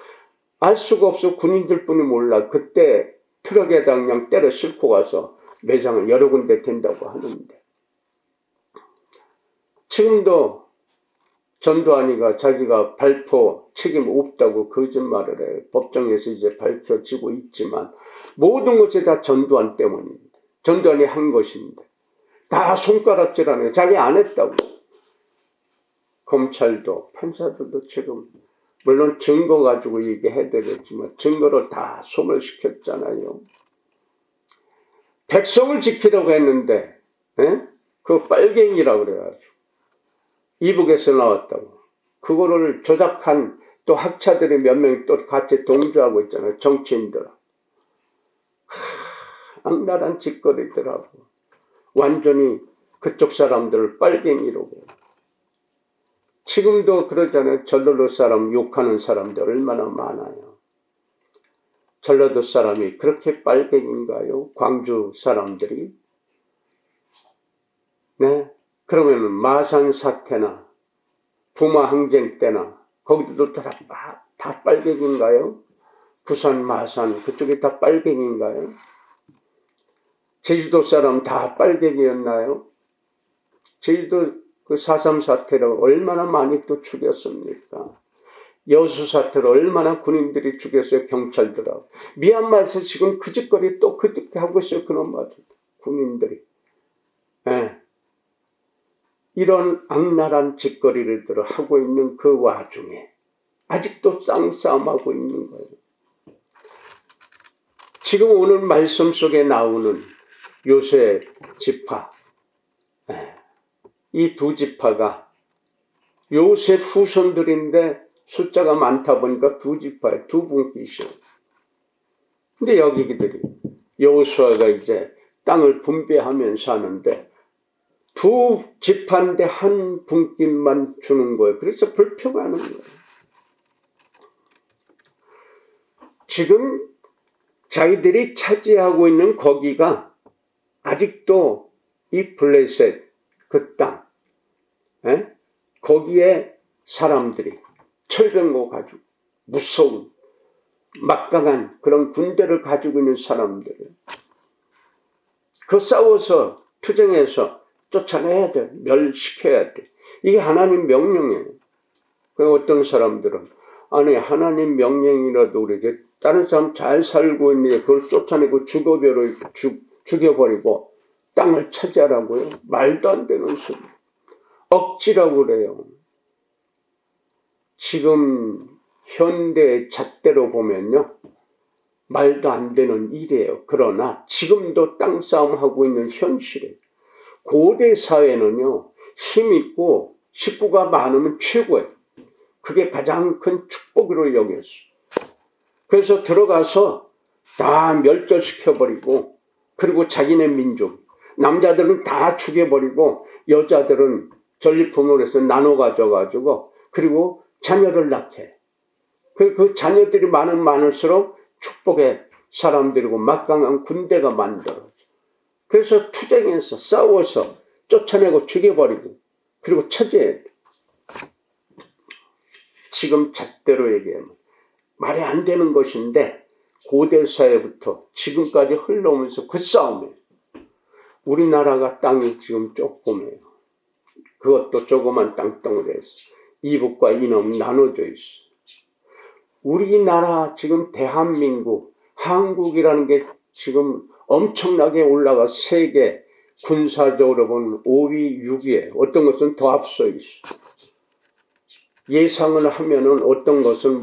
알 수가 없어. 군인들뿐이 몰라. 그때 트럭에다 그냥 때려 싣고 가서 매장을 여러 군데 된다고 하는데, 지금도 전두환이가 자기가 발포 책임 없다고 거짓말을 해요. 법정에서 이제 밝혀지고 있지만 모든 것이 다 전두환 때문입니다. 전두환이 한 것인데 다 손가락질하네요. 자기 안 했다고. 검찰도 판사들도 지금 물론 증거 가지고 얘기해야 되겠지만 증거를 다 소멸시켰잖아요. 백성을 지키려고 했는데 그 빨갱이라고 그래가지고 이북에서 나왔다고. 그거를 조작한 또 학자들이 몇 명 또 같이 동조하고 있잖아요. 정치인들. 악랄한 짓거리들하고 완전히 그쪽 사람들을 빨갱이라고. 지금도 그러잖아요. 전라도 사람 욕하는 사람들 얼마나 많아요. 전라도 사람이 그렇게 빨갱인가요? 광주 사람들이? 네. 그러면은 마산 사태나 부마 항쟁 때나 거기도 다 빨갱인가요? 부산 마산 그쪽이 다 빨갱인가요? 제주도 사람 다 빨갱이였나요? 제주도 그 4.3 사태로 얼마나 많이 또 죽였습니까? 여수 사태로 얼마나 군인들이 죽였어요. 경찰들하고. 미얀마에서 지금 그 짓거리 또 그렇게 하고 있어요. 그놈 맞아. 군인들이. 이런 악랄한 짓거리를 하고 있는 그 와중에 아직도 쌍싸움하고 있는 거예요. 지금 오늘 말씀 속에 나오는 요셉 지파, 이 두 지파가 요셉 후손들인데 숫자가 많다 보니까 두 지파에 두 분기시오. 근데 여기들이 여호수아가 이제 땅을 분배하면서 하는데 두 지파인데 한 분깃만 주는 거예요. 그래서 불평하는 거예요. 지금 자기들이 차지하고 있는 거기가 아직도 이 블레셋 그 땅, 거기에 사람들이 철병거 가지고 무서운 막강한 그런 군대를 가지고 있는 사람들, 그 싸워서 투쟁해서 쫓아내야 돼, 멸시켜야 돼. 이게 하나님 명령이에요. 그 어떤 사람들은 아니 하나님 명령이라도 그러게 다른 사람 잘 살고 있는데 그걸 쫓아내고 죽여버리고 땅을 차지하라고요? 말도 안 되는 소리. 억지라고 그래요. 지금 현대의 잣대로 보면요, 말도 안 되는 일이에요. 그러나 지금도 땅싸움하고 있는 현실이에요. 고대 사회는요, 힘있고 식구가 많으면 최고예요. 그게 가장 큰 축복으로 여겼어요. 그래서 들어가서 다 멸절시켜버리고, 그리고 자기네 민족, 남자들은 다 죽여버리고 여자들은 전리품으로 해서 나눠 가져가지고 그리고 자녀를 낳게. 그 자녀들이 많을수록 축복의 사람들이고 막강한 군대가 만들어져. 그래서 투쟁해서 싸워서 쫓아내고 죽여버리고 그리고 차지해야 돼. 지금 잣대로 얘기하면 말이 안 되는 것인데 고대 사회부터 지금까지 흘러오면서 그 싸움이에요. 우리나라가 땅이 지금 조그매요. 그것도 조그만 땅덩어리에서 이북과 이남 나눠져 있어. 우리나라 지금 대한민국, 한국이라는 게 지금 엄청나게 올라가 세계 군사적으로 보면 5위, 6위에 어떤 것은 더 앞서 있어. 예상을 하면은 어떤 것은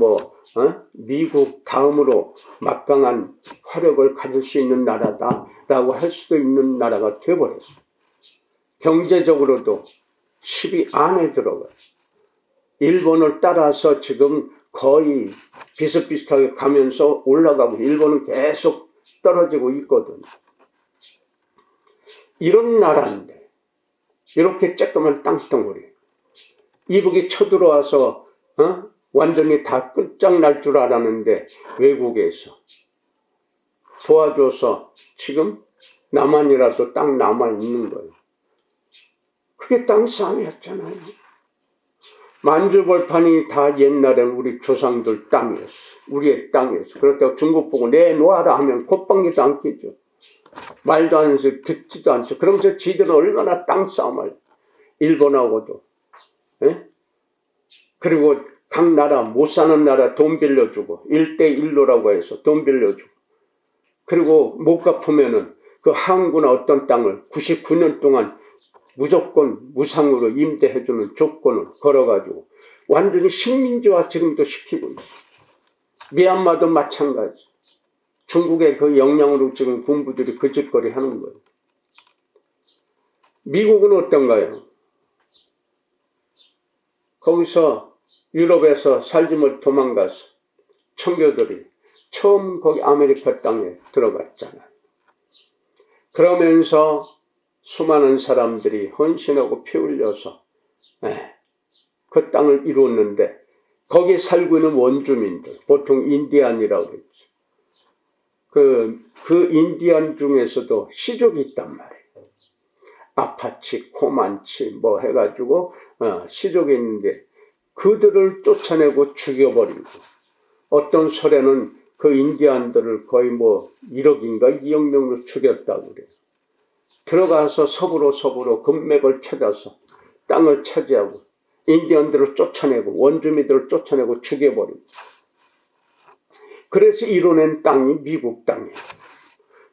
미국 다음으로 막강한 화력을 가질 수 있는 나라다라고 할 수도 있는 나라가 되어버렸어. 경제적으로도 10위 안에 들어가요. 일본을 따라서 지금 거의 비슷비슷하게 가면서 올라가고 일본은 계속 떨어지고 있거든. 이런 나라인데 이렇게 조그만 땅덩어리 이북이 쳐들어와서 완전히 다 끝장날 줄 알았는데 외국에서 도와줘서 지금 남한이라도 땅 남아있는 거예요. 그게 땅 싸움이었잖아요. 만주벌판이 다 옛날엔 우리 조상들 땅이었어. 우리의 땅이었어. 그렇다고 중국 보고 내놓아라 하면 콧방귀도 안 끼죠. 말도 안 해서 듣지도 않죠. 그러면서 지들은 얼마나 땅 싸움을 일본하고도. 그리고 각 나라 못 사는 나라 돈 빌려주고 1대1로라고 해서 돈 빌려주고 그리고 못 갚으면은 그 항구나 어떤 땅을 99년 동안 무조건 무상으로 임대해주는 조건을 걸어가지고 완전히 식민지화 지금도 시키고 있어. 미얀마도 마찬가지. 중국의 그 영향으로 지금 군부들이 그 짓거리 하는 거예요. 미국은 어떤가요? 거기서 유럽에서 살지 못 도망가서 청교들이 처음 거기 아메리카 땅에 들어갔잖아요. 그러면서 수많은 사람들이 헌신하고 피 흘려서 그 땅을 이루었는데 거기에 살고 있는 원주민들, 보통 인디안이라고 그랬죠. 그 인디안 중에서도 시족이 있단 말이에요. 아파치, 코만치 뭐 해가지고 시족이 있는데 그들을 쫓아내고 죽여버리고 어떤 설에는 그 인디안들을 거의 1억인가 2억 명으로 죽였다고 그래요. 들어가서 서부로 금맥을 찾아서 땅을 차지하고 인디언들을 쫓아내고 원주민들을 쫓아내고 죽여버리고 그래서 이뤄낸 땅이 미국 땅이에요.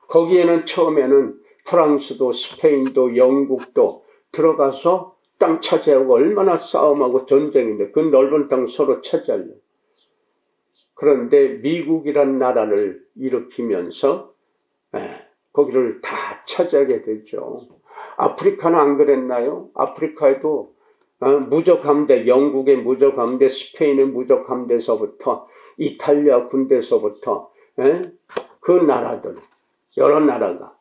거기에는 처음에는 프랑스도 스페인도 영국도 들어가서 땅 차지하고 얼마나 싸움하고 전쟁인데 그 넓은 땅 서로 차지하려고. 그런데 미국이란 나라를 일으키면서 거기를 다 차지하게 되죠. 아프리카는 안 그랬나요? 아프리카에도 무적 함대, 영국의 무적 함대, 스페인의 무적 함대서부터 이탈리아 군대서부터 그 나라들, 여러 나라가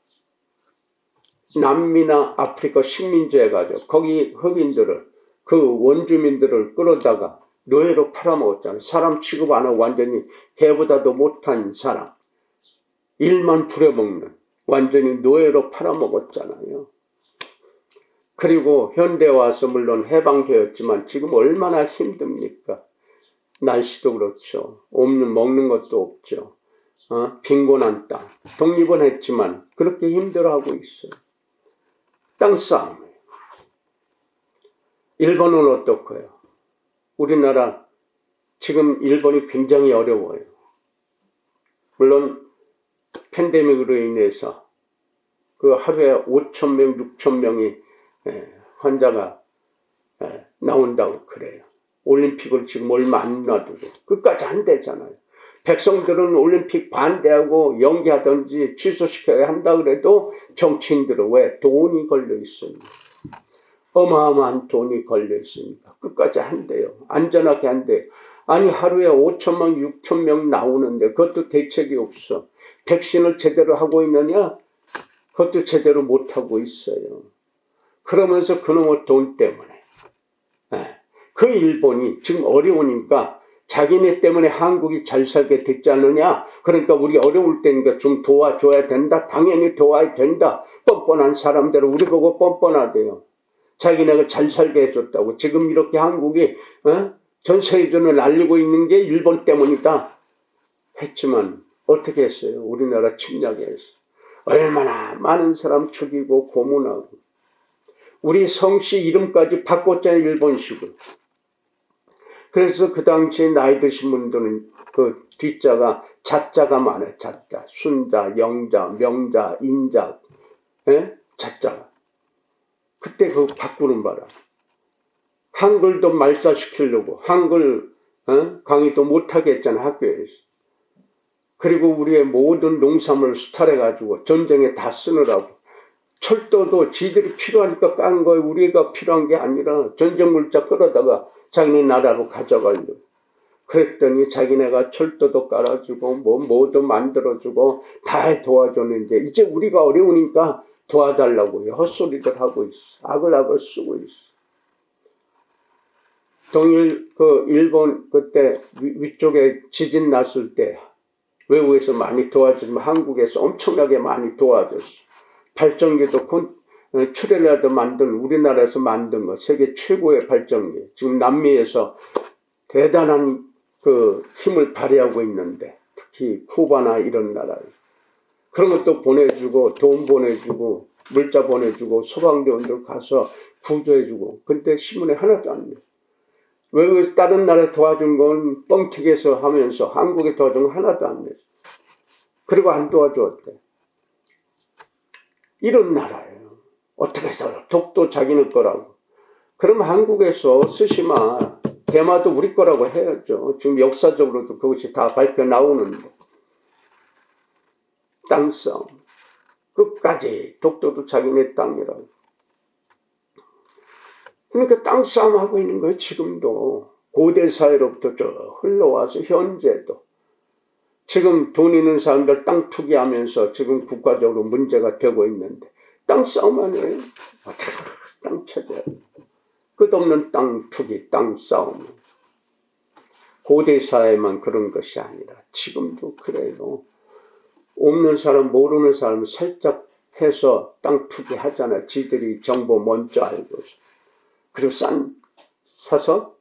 남미나 아프리카 식민지 해가지고 거기 흑인들을, 그 원주민들을 끌어다가 노예로 팔아먹었잖아요. 사람 취급 안 하고 완전히 개보다도 못한 사람, 일만 부려먹는 완전히 노예로 팔아먹었잖아요. 그리고 현대에 와서 물론 해방되었지만 지금 얼마나 힘듭니까? 날씨도 그렇죠. 없는 먹는 것도 없죠. 빈곤한 땅. 독립은 했지만 그렇게 힘들어하고 있어요. 땅싸움. 일본은 어떻고요? 우리나라 지금 일본이 굉장히 어려워요. 물론 팬데믹으로 인해서 그 하루에 5,000명, 6,000명이 환자가 나온다고 그래요. 올림픽을 지금 얼마 안 놔두고 끝까지 안 되잖아요. 백성들은 올림픽 반대하고 연기하든지 취소시켜야 한다 그래도 정치인들은 왜? 돈이 걸려 있습니다. 어마어마한 돈이 걸려 있으니까 끝까지 한대요. 안전하게 한대요. 아니 하루에 5,000명, 6,000명 나오는데 그것도 대책이 없어. 백신을 제대로 하고 있느냐? 그것도 제대로 못하고 있어요. 그러면서 그놈의 돈 때문에 그 일본이 지금 어려우니까 자기네 때문에 한국이 잘 살게 됐지 않느냐. 그러니까 우리 어려울 때니까 좀 도와줘야 된다. 당연히 도와야 된다. 뻔뻔한 사람들은 우리 보고 뻔뻔하대요. 자기네가 잘 살게 해줬다고. 지금 이렇게 한국이 전 세계적으로 날리고 있는 게 일본 때문이다 했지만 어떻게 했어요? 우리나라 침략해서 얼마나 많은 사람 죽이고 고문하고 우리 성씨 이름까지 바꿨잖아요. 일본식으로. 그래서 그 당시에 나이 드신 분들은 그 뒷자가 자자가 많아요. 자자, 순자, 영자, 명자, 인자, 자자가. 그때 그거 바꾸는 바람. 한글도 말살시키려고 한글 강의도 못하게 했잖아 학교에서. 그리고 우리의 모든 농산물을 수탈해가지고 전쟁에 다 쓰느라고. 철도도 지들이 필요하니까 깐 거예요. 우리가 필요한 게 아니라 전쟁 물자 끌어다가 자기네 나라로 가져가려고. 그랬더니 자기네가 철도도 깔아주고 뭐도 만들어주고 다 도와줬는데 이제 우리가 어려우니까 도와달라고요. 헛소리들 하고 있어. 악을 쓰고 있어. 일본 그때 위쪽에 지진 났을 때 외국에서 많이 도와주지만 한국에서 엄청나게 많이 도와줬어. 발전기도 출혈라도 만든 우리나라에서 만든 거 세계 최고의 발전기. 지금 남미에서 대단한 그 힘을 발휘하고 있는데 특히 쿠바나 이런 나라에 그런 것도 보내주고 돈 보내주고 물자 보내주고 소방대원들 가서 구조해주고 근데 신문에 하나도 안 내. 외국에서 다른 나라에 도와준 건 뻥튀기해서 하면서 한국에 도와준 건 하나도 안 내. 그리고 안 도와줬대. 이런 나라예요. 어떻게 해서 독도 자기네 거라고. 그럼 한국에서 쓰시마 대마도 우리 거라고 해야죠. 지금 역사적으로도 그것이 다 발표 나오는데. 땅싸움. 끝까지 독도도 자기네 땅이라고. 그러니까 땅싸움 하고 있는 거예요. 지금도. 고대 사회로부터 쭉 흘러와서 현재도. 지금 돈 있는 사람들 땅 투기하면서 지금 국가적으로 문제가 되고 있는데 땅싸움만 해요. 땅 차지하고. 끝없는 땅 투기, 땅 싸움. 고대 사회만 그런 것이 아니라 지금도 그래요. 없는 사람, 모르는 사람 살짝 해서 땅 투기 하잖아요. 지들이 정보 먼저 알고서. 그리고 사서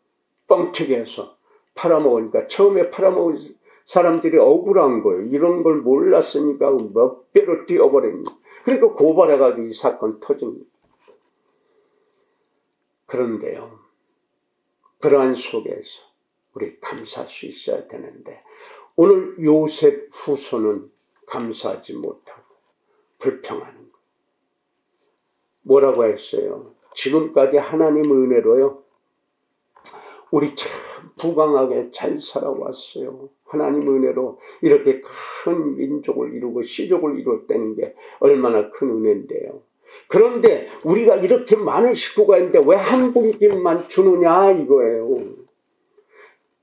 뻥튀기해서 팔아먹으니까 처음에 팔아먹은 사람들이 억울한 거예요. 이런 걸 몰랐으니까 몇 배로 뛰어버립니다. 그러니까 고발해가지고 이 사건 터집니다. 그런데요. 그러한 속에서 우리 감사할 수 있어야 되는데 오늘 요셉 후손은 감사하지 못하고 불평하는 거예요. 뭐라고 했어요? 지금까지 하나님 은혜로요. 우리 참 부강하게 잘 살아왔어요. 하나님 은혜로 이렇게 큰 민족을 이루고 시족을 이뤘다는 게 얼마나 큰 은혜인데요. 그런데 우리가 이렇게 많은 식구가 있는데 왜 한 분께만 주느냐 이거예요.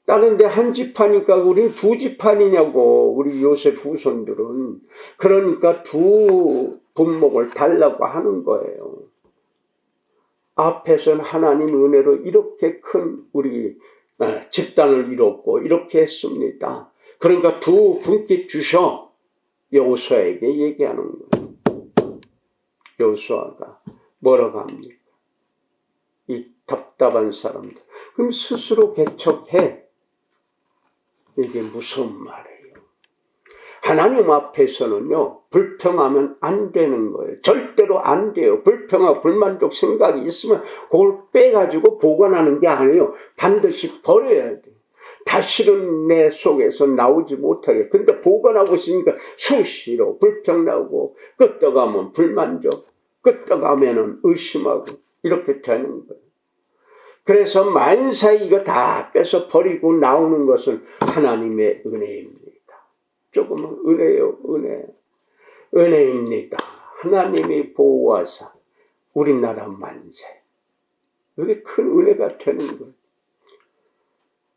다른 데 한 집하니까 우리 두 집하느냐고 우리 요셉 후손들은. 그러니까 두 분목을 달라고 하는 거예요. 앞에서는 하나님 은혜로 이렇게 큰 우리 집단을 이뤘고 이렇게 했습니다. 그러니까 두 분께 주셔 여호수아에게 얘기하는 거예요. 여호수아가 뭐라고 합니까? 이 답답한 사람들. 그럼 스스로 개척해. 이게 무슨 말이에요? 하나님 앞에서는요, 불평하면 안 되는 거예요. 절대로 안 돼요. 불평하고 불만족 생각이 있으면 그걸 빼가지고 보관하는 게 아니에요. 반드시 버려야 돼요. 다시는 내 속에서 나오지 못하게. 근데 보관하고 있으니까 수시로 불평 나오고, 끄떡하면 불만족, 끄떡하면 의심하고, 이렇게 되는 거예요. 그래서 만사히 이거 다 빼서 버리고 나오는 것은 하나님의 은혜입니다. 조금은 은혜요, 은혜. 은혜입니다. 하나님이 보호하사 우리나라 만세. 이게 큰 은혜가 되는 거예요.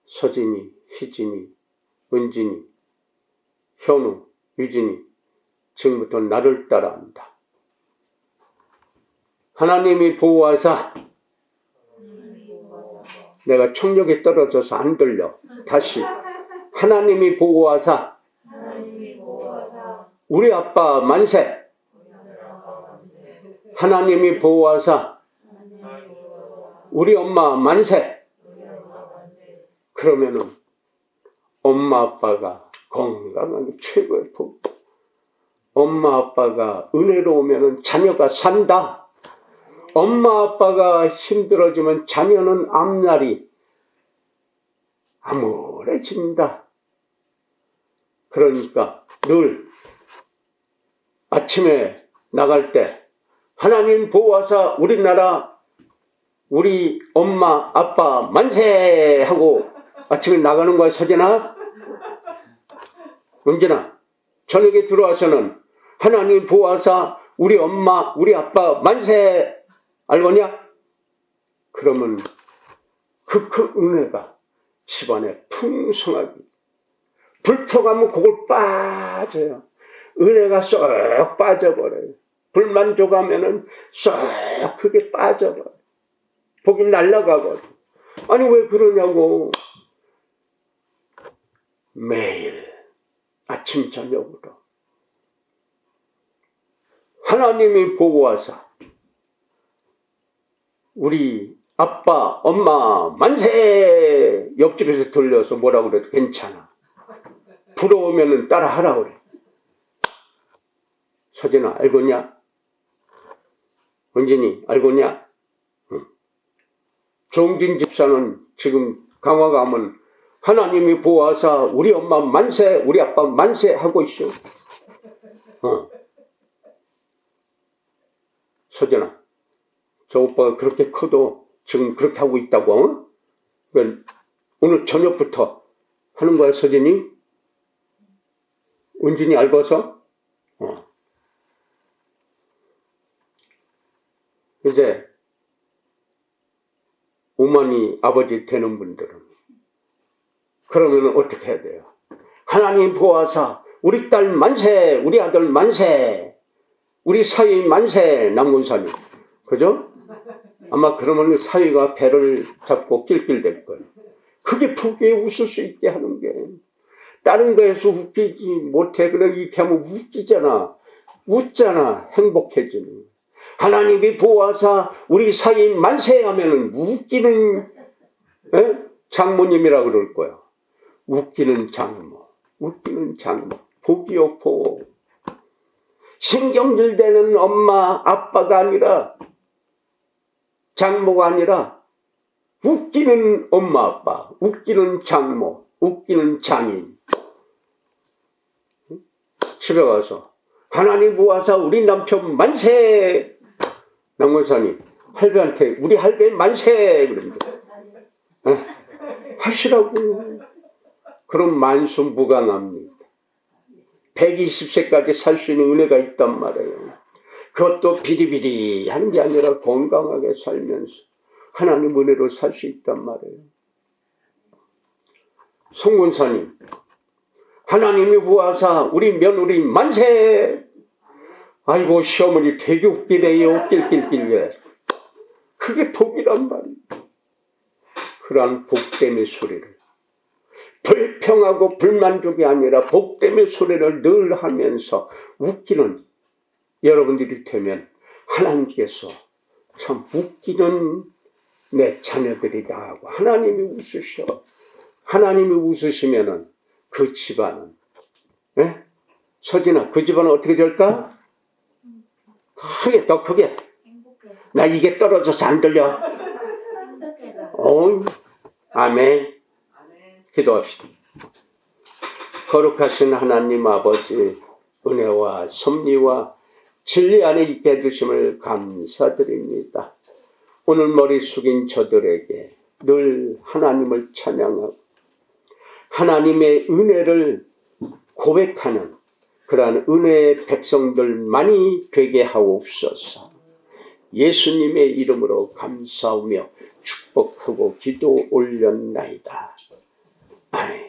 서진이, 희진이, 은진이, 현우, 유진이 지금부터 나를 따라한다. 하나님이 보호하사 내가 청력이 떨어져서 안 들려. 다시 하나님이 보호하사 우리 아빠 만세. 하나님이 보호하사 우리 엄마 만세. 그러면은 엄마 아빠가 건강하게 최고의 복. 엄마 아빠가 은혜로우면은 자녀가 산다. 엄마 아빠가 힘들어지면 자녀는 앞날이 암울해진다. 그러니까 늘 아침에 나갈 때 하나님 보호하사 우리나라 우리 엄마 아빠 만세 하고 아침에 나가는 거야. 서진아, 은진아, 저녁에 들어와서는 하나님 보호하사 우리 엄마 우리 아빠 만세 알겠냐? 그러면 그 은혜가 집안에 풍성하게. 불평하면 그걸 빠져요. 은혜가 쏙 빠져버려요. 불만족하면은 쏙 크게 빠져버려요. 복이 날아가거든. 아니 왜 그러냐고. 매일 아침 저녁으로 하나님이 보호하사 우리 아빠 엄마 만세. 옆집에서 들려서 뭐라고 그래도 괜찮아. 부러우면은 따라하라 그래. 서진아 알고냐? 은진이 알고냐? 응. 종진 집사는 지금 강화 가면 하나님이 보호하사 우리 엄마 만세 우리 아빠 만세 하고 있어. 서진아 저 오빠가 그렇게 커도 지금 그렇게 하고 있다고. 오늘 저녁부터 하는 거야. 서진이 은진이 알고서. 이제 어머니 아버지 되는 분들은 그러면 어떻게 해야 돼요? 하나님 보호하사 우리 딸 만세 우리 아들 만세 우리 사위 만세. 남군사님 그죠? 아마 그러면 사위가 배를 잡고 낄낄댈 거예요. 그게 보기에 웃을 수 있게 하는 게. 다른 거에서 웃기지 못해. 그래 이렇게 하면 웃기잖아. 웃잖아. 행복해지는. 하나님이 보호하사 우리 사위 만세 하면은 웃기는 장모님이라고 그럴 거야. 웃기는 장모. 웃기는 장모. 복이요 복. 신경질 되는 엄마 아빠가 아니라 장모가 아니라 웃기는 엄마 아빠, 웃기는 장모, 웃기는 장인. 집에 가서 하나님 보호하사 우리 남편 만세. 남권사님 할배한테 우리 할배 만세 그럽니다. 하시라고. 그럼 만수무강합니다. 120세까지 살 수 있는 은혜가 있단 말이에요. 그것도 비리비리 하는 게 아니라 건강하게 살면서 하나님 은혜로 살 수 있단 말이에요. 송문사님, 하나님이 부하사 우리 며느리 만세. 아이고 시어머니 되게 웃기네요. 낄낄낄. 그게 복이란 말이에요. 그러한 복됨의 소리를, 불평하고 불만족이 아니라 복됨의 소리를 늘 하면서 웃기는 여러분들이 되면 하나님께서 참 웃기는 내 자녀들이다 하고 하나님이 웃으셔. 하나님이 웃으시면은 그 집안은, 서진아, 그 집안은 어떻게 될까? 크게, 더 크게. 나 이게 떨어져서 안 들려. 아멘. 기도합시다. 거룩하신 하나님 아버지, 은혜와 섭리와 진리 안에 있게 해주심을 감사드립니다. 오늘 머리 숙인 저들에게 늘 하나님을 찬양하고 하나님의 은혜를 고백하는 그러한 은혜의 백성들만이 되게 하옵소서. 예수님의 이름으로 감사하며 축복하고 기도 올렸나이다. 아멘.